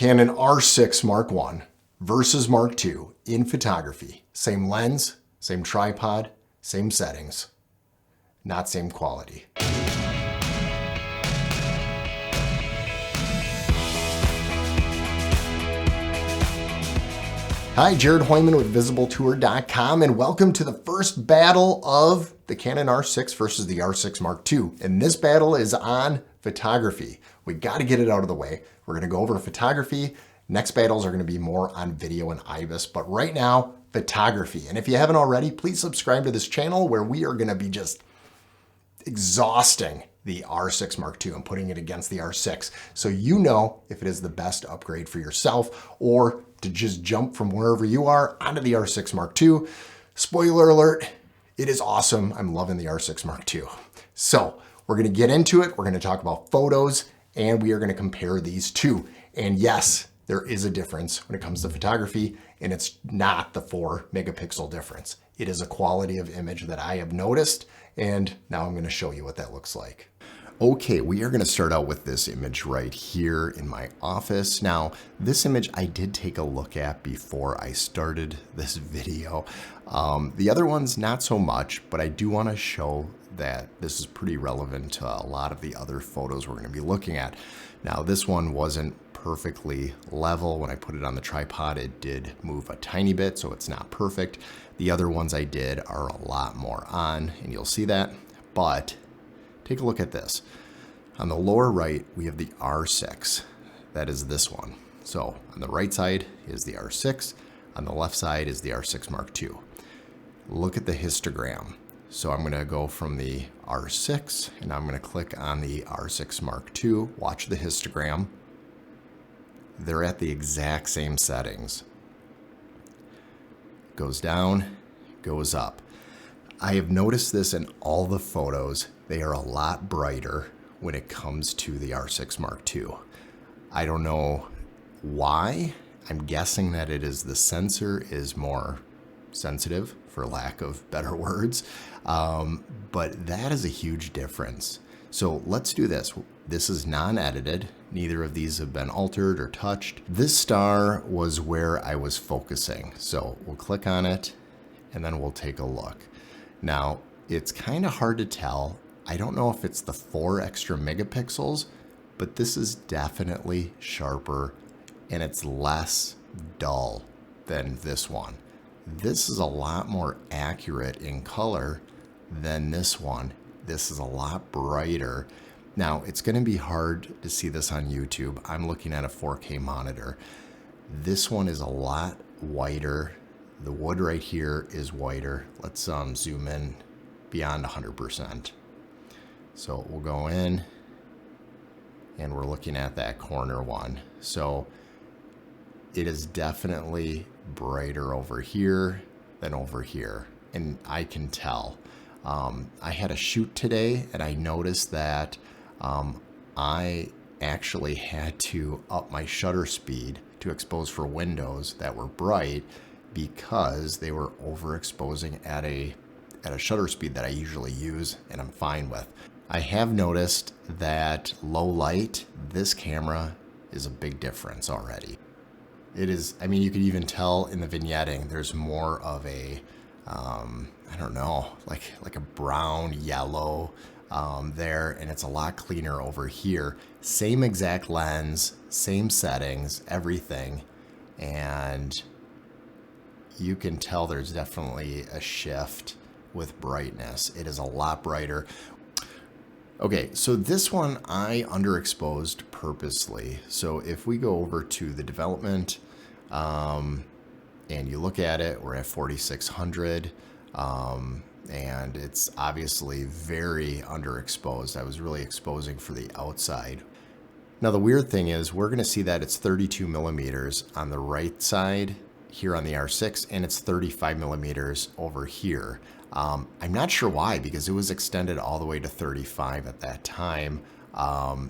Canon R6 Mark I versus Mark II in photography. Same lens, same tripod, same settings, not same quality. Hi, Jared Hoyman with VisibleTour.com, and welcome to the first battle of the Canon R6 versus the R6 Mark II. And this battle is on photography. We got to get it out of the way. We're going to go over photography. Next battles are going to be more on video and IBIS, but right now, photography. And if you haven't already, please subscribe to this channel where we are going to be just exhausting the R6 Mark II and putting it against the R6. So you know if it is the best upgrade for yourself or to just jump from wherever you are onto the R6 Mark II. Spoiler alert, it is awesome. I'm loving the R6 Mark II. So we're going to get into it. We're going to talk about photos and we are going to compare these two. And yes, there is a difference when it comes to photography, and it's not the 4 megapixel difference. It is a quality of image that I have noticed, and now I'm going to show you what that looks like. Okay, we are going to start out with this image right here in my office. Now, this image I did take a look at before I started this video. The other ones, not so much, but I do want to show that this is pretty relevant to a lot of the other photos we're going to be looking at. Now, this one wasn't perfectly level. When I put it on the tripod, it did move a tiny bit, so it's not perfect. The other ones I did are a lot more on, and you'll see that. But take a look at this. On the lower right, we have the R6. That is this one. So on the right side is the R6. On the left side is the R6 Mark II. Look at the histogram. So I'm going to go from the R6 and I'm going to click on the R6 Mark II. Watch the histogram. They're at the exact same settings. Goes down, goes up. I have noticed this in all the photos. They are a lot brighter when it comes to the R6 Mark II. I don't know why. I'm guessing that it is the sensor is more sensitive, for lack of better words. But that is a huge difference. So let's do this. This is non-edited. Neither of these have been altered or touched. This star was where I was focusing. So we'll click on it and then we'll take a look. Now, it's kind of hard to tell. I don't know if it's the 4 extra megapixels, but this is definitely sharper and it's less dull than this one. This is a lot more accurate in color than this one. This is a lot brighter. Now, it's going to be hard to see this on YouTube. I'm looking at a 4K monitor. This one is a lot whiter. The wood right here is whiter. Let's zoom in beyond 100%. So we'll go in and we're looking at that corner one. So it is definitely brighter over here than over here. And I can tell. I had a shoot today and I noticed that I actually had to up my shutter speed to expose for windows that were bright because they were overexposing at a shutter speed that I usually use and I'm fine with. I have noticed that low light, this camera is a big difference already. It is, I mean, you could even tell in the vignetting, there's more of a, I don't know, like a brown, yellow there, and it's a lot cleaner over here. Same exact lens, same settings, everything, and you can tell there's definitely a shift with brightness. It is a lot brighter. Okay, so this one I underexposed purposely. So if we go over to the development and you look at it, we're at 4600 and it's obviously very underexposed. I was really exposing for the outside. Now the weird thing is we're gonna see that it's 32 millimeters on the right side here on the R6 and it's 35 millimeters over here. I'm not sure why, because it was extended all the way to 35 at that time.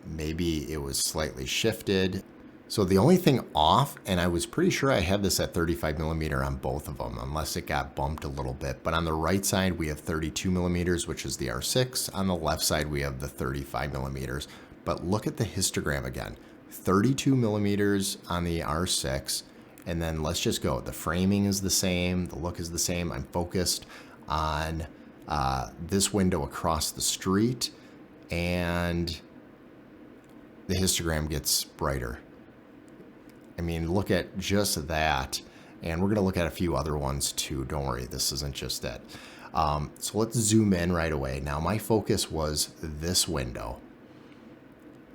Maybe it was slightly shifted. So the only thing off, and I was pretty sure I had this at 35 millimeter on both of them, unless it got bumped a little bit. But on the right side, we have 32 millimeters, which is the R6. On the left side, we have the 35 millimeters. But look at the histogram again, 32 millimeters on the R6. And then let's just go. The framing is the same. The look is the same. I'm focused on this window across the street, and the histogram gets brighter. I mean, look at just that. And we're going to look at a few other ones too. Don't worry, this isn't just it. So let's zoom in right away. Now, my focus was this window.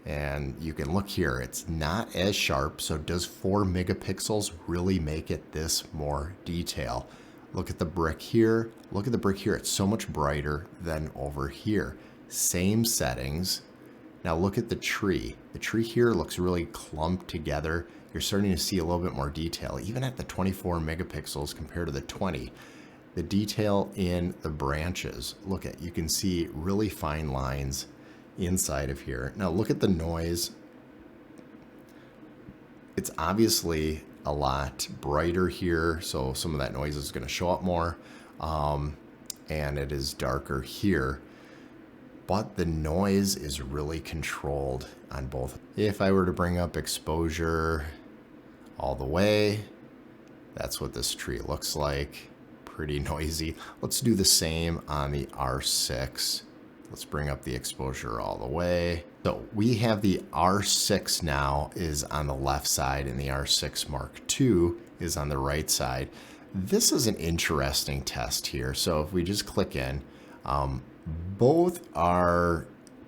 And you can look here, it's not as sharp. So does 4 megapixels really make it this more detail? Look at the brick here. Look at the brick here. It's so much brighter than over here. Same settings. Now look at the tree. The tree here looks really clumped together. You're starting to see a little bit more detail, even at the 24 megapixels compared to the 20. The detail in the branches, look at, you can see really fine lines inside of here. Now look at the noise. It's obviously a lot brighter here, so some of that noise is going to show up more, and it is darker here, but the noise is really controlled on both. If I were to bring up exposure all the way, that's what this tree looks like. Pretty noisy. Let's do the same on the R6. Let's bring up the exposure all the way. So we have the R6 now is on the left side, and the R6 Mark II is on the right side. This is an interesting test here. So if we just click in, both are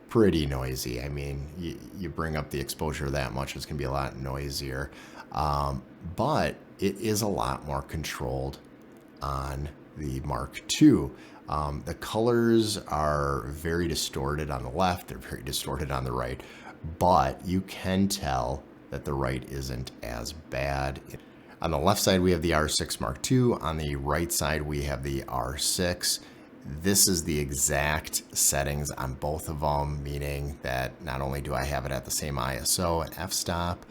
pretty noisy. I mean, you bring up the exposure that much, it's gonna be a lot noisier. But it is a lot more controlled on the Mark II. The colors are very distorted on the left, they're very distorted on the right, but you can tell that the right isn't as bad. On the left side, we have the R6 Mark II. On the right side, we have the R6. This is the exact settings on both of them, meaning that not only do I have it at the same ISO and f-stop,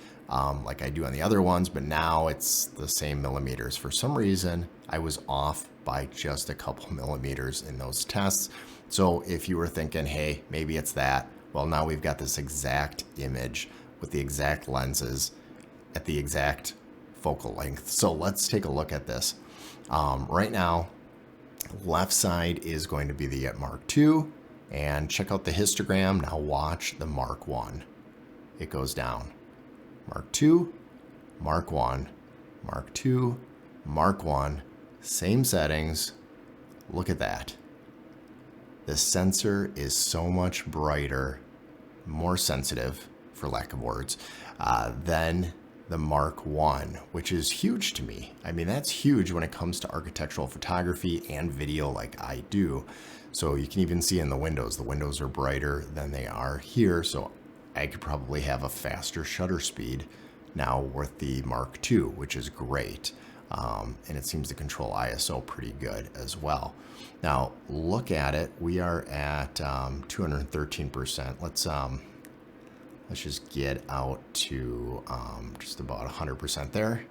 like I do on the other ones, but now it's the same millimeters. For some reason, I was off by just a couple millimeters in those tests. So if you were thinking, hey, maybe it's that, well, now we've got this exact image with the exact lenses at the exact focal length. So let's take a look at this. Right now, left side is going to be the Mark II, and check out the histogram. Now watch the Mark I. It goes down. Mark II, Mark I, Mark II, Mark I, same settings. Look at that. The sensor is so much brighter, more sensitive, for lack of words, than the Mark I, which is huge to me. I mean, that's huge when it comes to architectural photography and video like I do. So you can even see in the windows are brighter than they are here. So I could probably have a faster shutter speed now with the Mark II, which is great. And it seems to control ISO pretty good as well. Now look at it. We are at 213%. Let's just get out to just about 100% there.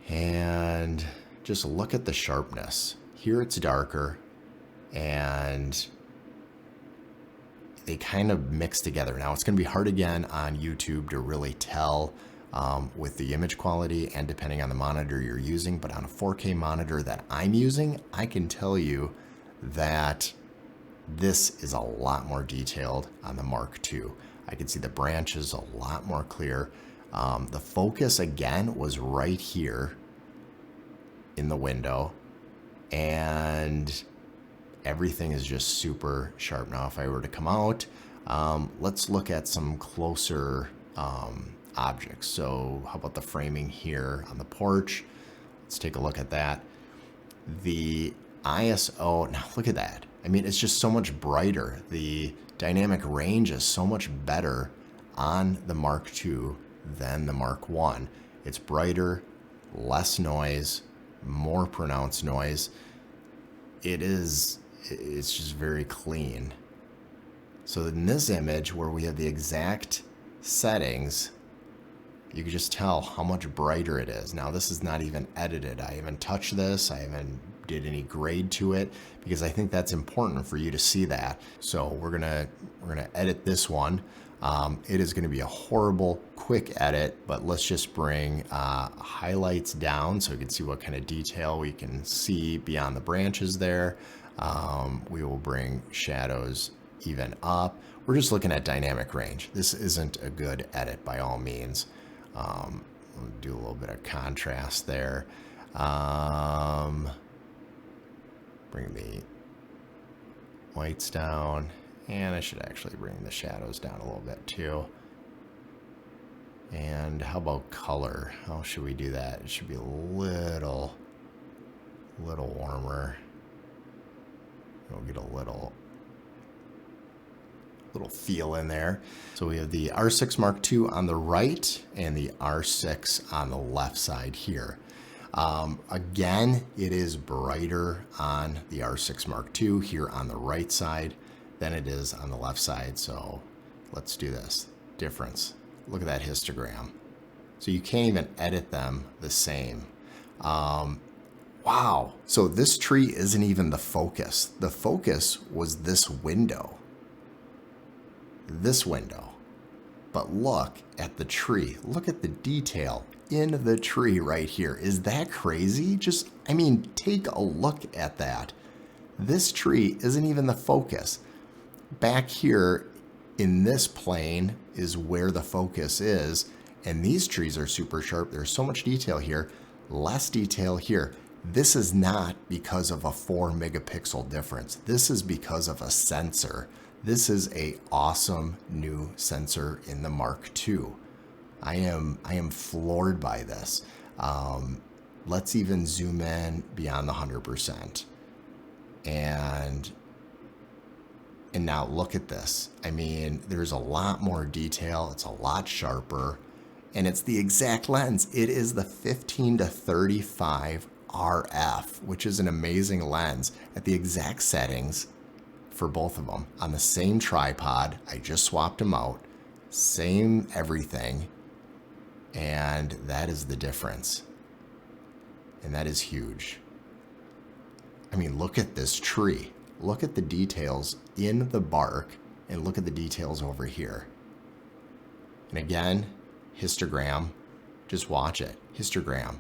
And just look at the sharpness. Here it's darker, and they kind of mix together. Now it's going to be hard again on YouTube to really tell with the image quality and depending on the monitor you're using, but on a 4K monitor that I'm using, I can tell you that this is a lot more detailed on the Mark II. I can see the branches a lot more clear. The focus again was right here in the window, and everything is just super sharp. Now if I were to come out, let's look at some closer objects. So how about the framing here on the porch? Let's take a look at that. The ISO, now look at that. I mean, it's just so much brighter. The dynamic range is so much better on the Mark II than the Mark I. It's brighter, less noise, more pronounced noise. It's just very clean. So in this image where we have the exact settings, you can just tell how much brighter it is. Now this is not even edited. I haven't touched this. I haven't did any grade to it because I think that's important for you to see that. So we're gonna edit this one. It is going to be a horrible quick edit, but let's just bring highlights down so we can see what kind of detail we can see beyond the branches there. We will bring shadows even up. We're just looking at dynamic range. This isn't a good edit by all means. We'll do a little bit of contrast there. Bring the whites down, and I should actually bring the shadows down a little bit too. And how about color? How should we do that? It should be a little warmer. We'll get a little feel in there. So we have the R6 Mark II on the right and the R6 on the left side here. Again, it is brighter on the R6 Mark II here on the right side than it is on the left side. So let's do this. Difference. Look at that histogram. So you can't even edit them the same. Wow. So this tree isn't even the focus. The focus was this window. This window. But look at the tree. Look at the detail in the tree right here. Is that crazy? Just, I mean, take a look at that. This tree isn't even the focus. Back here in this plane is where the focus is. And these trees are super sharp. There's so much detail here, less detail here. This is not because of a 4 megapixel difference. This is because of a sensor. This is an awesome new sensor in the Mark II. I am floored by this. Let's even zoom in beyond the 100%. And now look at this. I mean, there's a lot more detail. It's a lot sharper. And it's the exact lens. It is the 15 to 35 RF, which is an amazing lens at the exact settings for both of them on the same tripod. I just swapped them out, same everything, and that is the difference. And that is huge. I mean, look at this tree. Look at the details in the bark and look at the details over here. And again, histogram, just watch it, histogram.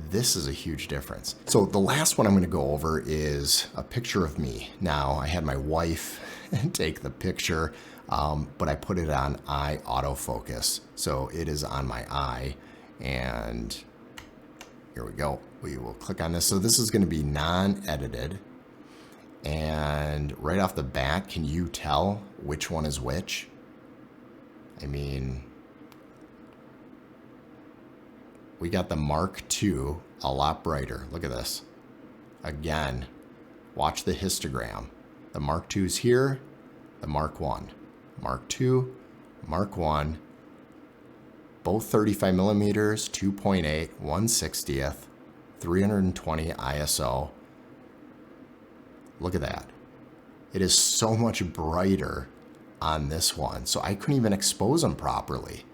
This is a huge difference. So the last one I'm going to go over is a picture of me. Now, I had my wife take the picture, but I put it on eye autofocus. So it is on my eye, and here we go. We will click on this. So this is going to be non-edited. And right off the bat, can you tell which one is which? I mean, we got the Mark II a lot brighter. Look at this. Again, watch the histogram. The Mark II's here, the Mark I. Mark II, Mark I, both 35 millimeters, 2.8, 1/60th, 320 ISO. Look at that. It is so much brighter on this one. So I couldn't even expose them properly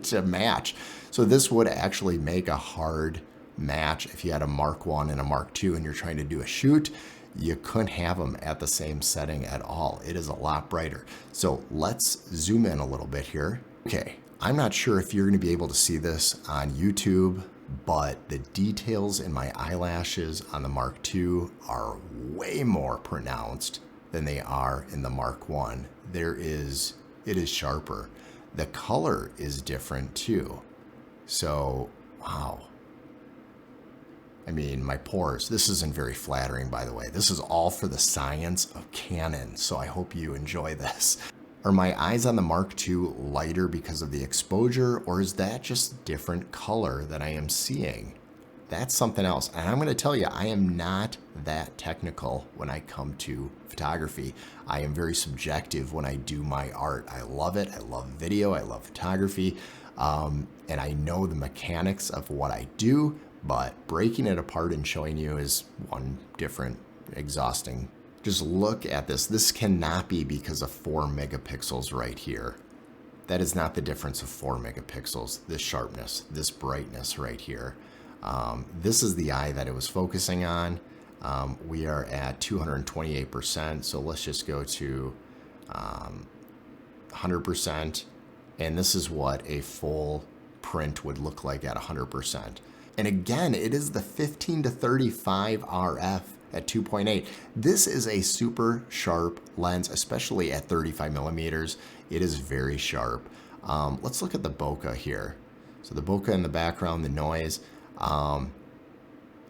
to match. So this would actually make a hard match if you had a Mark I and a Mark II and you're trying to do a shoot. You couldn't have them at the same setting at all. It is a lot brighter. So let's zoom in a little bit here. Okay, I'm not sure if you're going to be able to see this on YouTube, but the details in my eyelashes on the Mark II are way more pronounced than they are in the Mark I. It is sharper. The color is different too. So, wow. I mean, my pores, this isn't very flattering, by the way. This is all for the science of Canon, so I hope you enjoy this. Are my eyes on the Mark II lighter because of the exposure, or is that just different color that I am seeing? That's something else. And I'm going to tell you, I am not that technical when I come to photography. I am very subjective when I do my art. I love it. I love video. I love photography. And I know the mechanics of what I do, but breaking it apart and showing you is one different, exhausting. Just look at this. This cannot be because of 4 megapixels right here. That is not the difference of 4 megapixels. This sharpness, this brightness right here. This is the eye that it was focusing on. We are at 228%. So let's just go to 100%. And this is what a full print would look like at 100%. And again, it is the 15 to 35 RF at 2.8. This is a super sharp lens, especially at 35 millimeters. It is very sharp. Let's look at the bokeh here. So the bokeh in the background, the noise,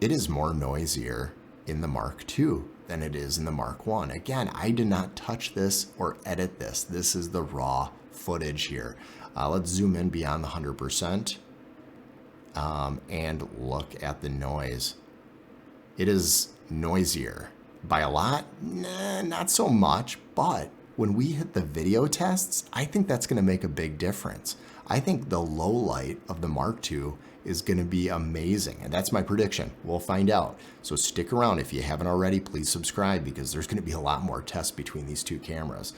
it is more noisier in the Mark II than it is in the Mark I. Again, I did not touch this or edit this. This is the raw footage here. Let's zoom in beyond the 100% and look at the noise. It is noisier by a lot. Nah, not so much, but when we hit the video tests, I think that's going to make a big difference. I think the low light of the Mark II is going to be amazing, and that's my prediction. We'll find out. So stick around. If you haven't already, please subscribe, because there's going to be a lot more tests between these two cameras.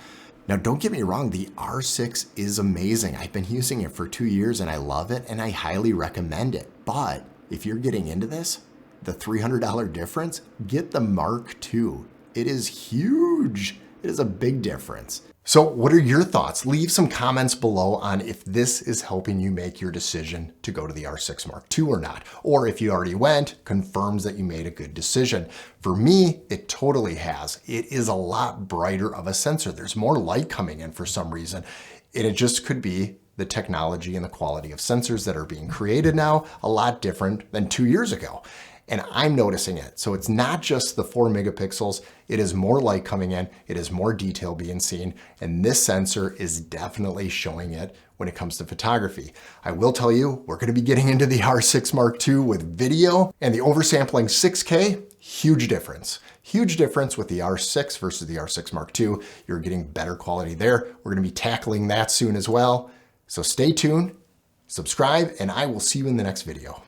Now, don't get me wrong, the R6 is amazing. I've been using it for 2 years and I love it, and I highly recommend it. But if you're getting into this, the $300 difference, get the Mark II. It is huge. It is a big difference. So what are your thoughts? Leave some comments below on if this is helping you make your decision to go to the R6 Mark II or not. Or if you already went, confirms that you made a good decision. For me, it totally has. It is a lot brighter of a sensor. There's more light coming in for some reason. And it just could be the technology and the quality of sensors that are being created now, a lot different than 2 years ago. And I'm noticing it. So it's not just the 4 megapixels, it is more light coming in, it is more detail being seen, and this sensor is definitely showing it when it comes to photography. I will tell you, we're gonna be getting into the R6 Mark II with video, and the oversampling 6K, huge difference. Huge difference with the R6 versus the R6 Mark II. You're getting better quality there. We're gonna be tackling that soon as well. So stay tuned, subscribe, and I will see you in the next video.